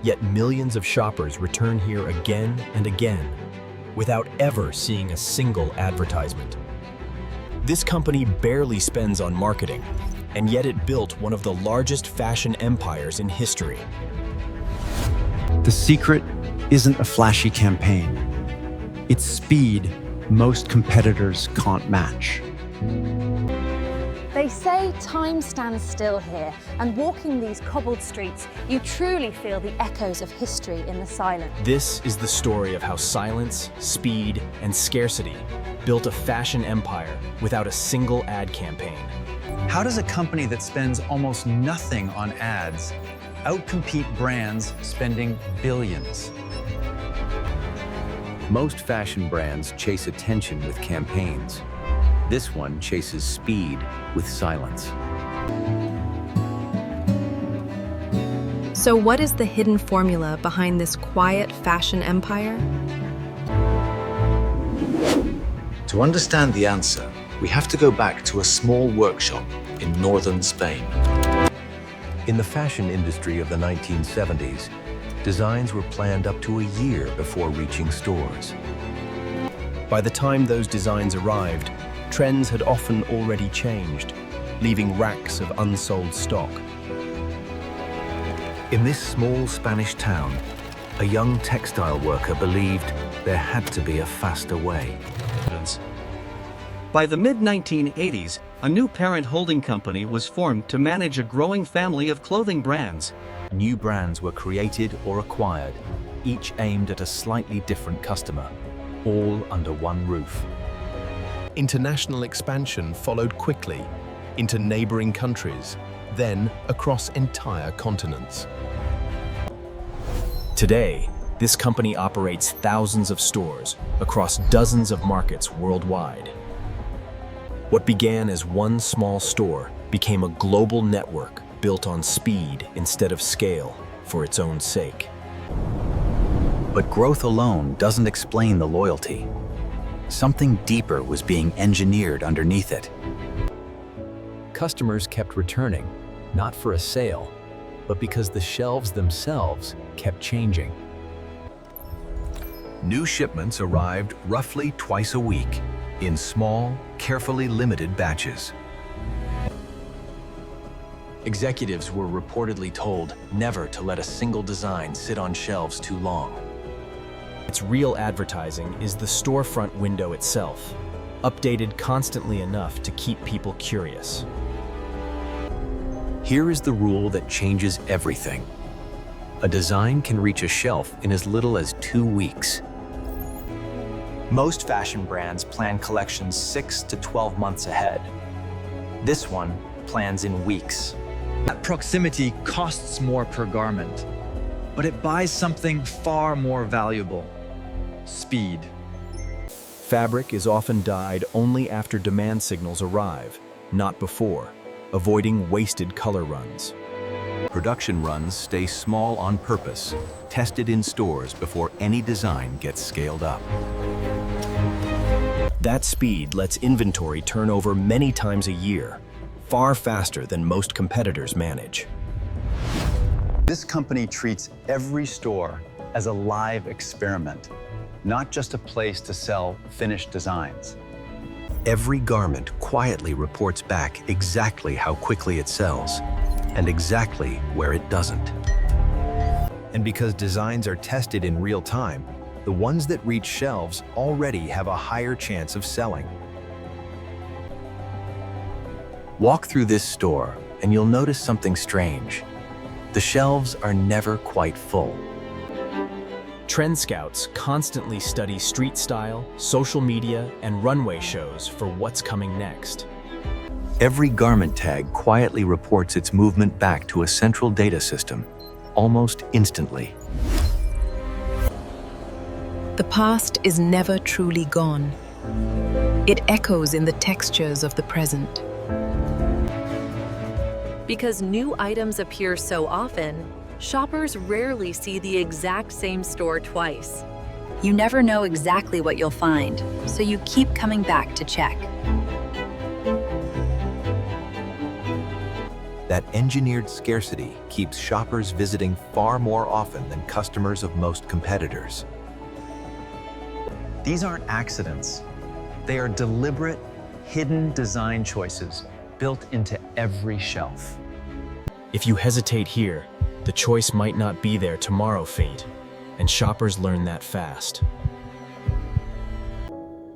Yet millions of shoppers return here again and again without ever seeing a single advertisement. This company barely spends on marketing, and yet it built one of the largest fashion empires in history. The secret isn't a flashy campaign. It's speed most competitors can't match. They say time stands still here, and walking these cobbled streets, you truly feel the echoes of history in the silence. This is the story of how silence, speed, and scarcity built a fashion empire without a single ad campaign. How does a company that spends almost nothing on ads outcompete brands spending billions? Most fashion brands chase attention with campaigns. This one chases speed with silence. So what is the hidden formula behind this quiet fashion empire? To understand the answer, we have to go back to a small workshop in northern Spain. In the fashion industry of the 1970s, designs were planned up to a year before reaching stores. By the time those designs arrived, trends had often already changed, leaving racks of unsold stock. In this small Spanish town, a young textile worker believed there had to be a faster way. By the mid-1980s, a new parent holding company was formed to manage a growing family of clothing brands. New brands were created or acquired, each aimed at a slightly different customer, all under one roof. International expansion followed quickly into neighboring countries, then across entire continents. Today, this company operates thousands of stores across dozens of markets worldwide. What began as one small store became a global network built on speed instead of scale for its own sake. But growth alone doesn't explain the loyalty. Something deeper was being engineered underneath it. Customers kept returning, not for a sale, but because the shelves themselves kept changing. New shipments arrived roughly twice a week, in small, carefully limited batches. Executives were reportedly told never to let a single design sit on shelves too long. Its real advertising is the storefront window itself, updated constantly enough to keep people curious. Here is the rule that changes everything. A design can reach a shelf in as little as 2 weeks. Most fashion brands plan collections 6 to 12 months ahead. This one plans in weeks. That proximity costs more per garment, but it buys something far more valuable: speed. Fabric is often dyed only after demand signals arrive, not before, avoiding wasted color runs. Production runs stay small on purpose, tested in stores before any design gets scaled up. That speed lets inventory turn over many times a year, far faster than most competitors manage. This company treats every store as a live experiment, not just a place to sell finished designs. Every garment quietly reports back exactly how quickly it sells, and exactly where it doesn't. And because designs are tested in real time, the ones that reach shelves already have a higher chance of selling. Walk through this store and you'll notice something strange. The shelves are never quite full. Trend scouts constantly study street style, social media, and runway shows for what's coming next. Every garment tag quietly reports its movement back to a central data system, almost instantly. The past is never truly gone. It echoes in the textures of the present. Because new items appear so often, shoppers rarely see the exact same store twice. You never know exactly what you'll find, so you keep coming back to check. That engineered scarcity keeps shoppers visiting far more often than customers of most competitors. These aren't accidents. They are deliberate, hidden design choices built into every shelf. If you hesitate here, the choice might not be there tomorrow, Fate, and shoppers learn that fast.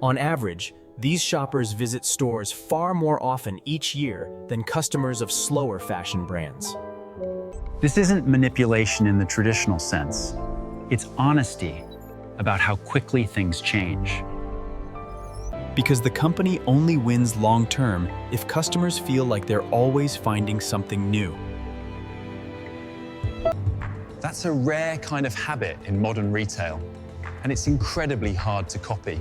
On average, these shoppers visit stores far more often each year than customers of slower fashion brands. This isn't manipulation in the traditional sense. It's honesty about how quickly things change. Because the company only wins long-term if customers feel like they're always finding something new. That's a rare kind of habit in modern retail, and it's incredibly hard to copy.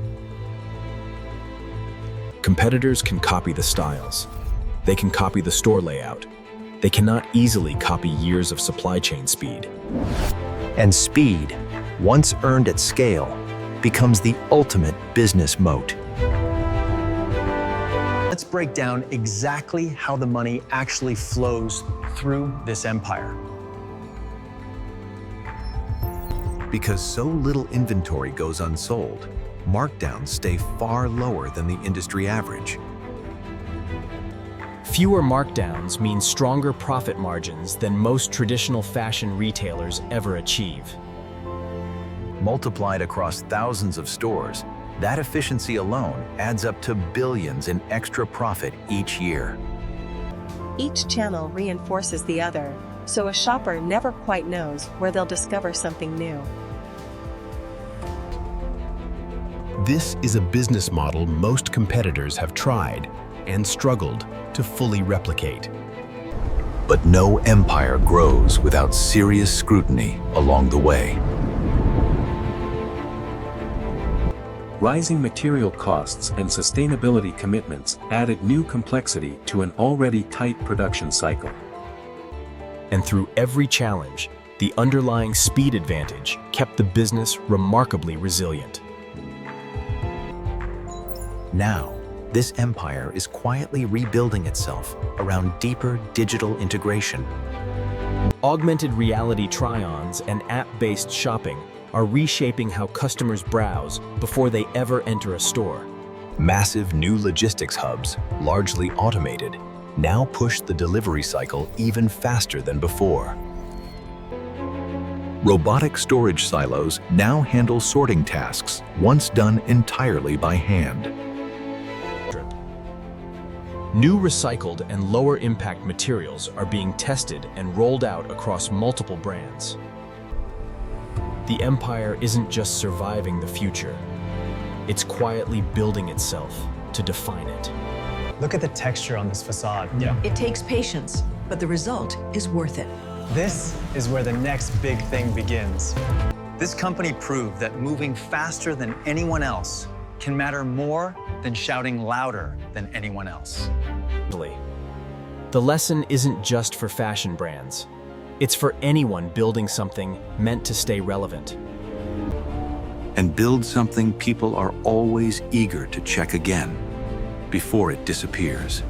Competitors can copy the styles. They can copy the store layout. They cannot easily copy years of supply chain speed. And speed, once earned at scale, becomes the ultimate business moat. Let's break down exactly how the money actually flows through this empire. Because so little inventory goes unsold, markdowns stay far lower than the industry average. Fewer markdowns mean stronger profit margins than most traditional fashion retailers ever achieve. Multiplied across thousands of stores, that efficiency alone adds up to billions in extra profit each year. Each channel reinforces the other, so a shopper never quite knows where they'll discover something new. This is a business model most competitors have tried and struggled to fully replicate. But no empire grows without serious scrutiny along the way. Rising material costs and sustainability commitments added new complexity to an already tight production cycle. And through every challenge, the underlying speed advantage kept the business remarkably resilient. Now, this empire is quietly rebuilding itself around deeper digital integration. Augmented reality try-ons and app-based shopping are reshaping how customers browse before they ever enter a store. Massive new logistics hubs, largely automated, now push the delivery cycle even faster than before. Robotic storage silos now handle sorting tasks once done entirely by hand. New recycled and lower impact materials are being tested and rolled out across multiple brands. The empire isn't just surviving the future, it's quietly building itself to define it. Look at the texture on this facade. It takes patience, but the result is worth it. This is where the next big thing begins. This company proved that moving faster than anyone else can matter more than shouting louder than anyone else. The lesson isn't just for fashion brands. It's for anyone building something meant to stay relevant. And build something people are always eager to check again before it disappears.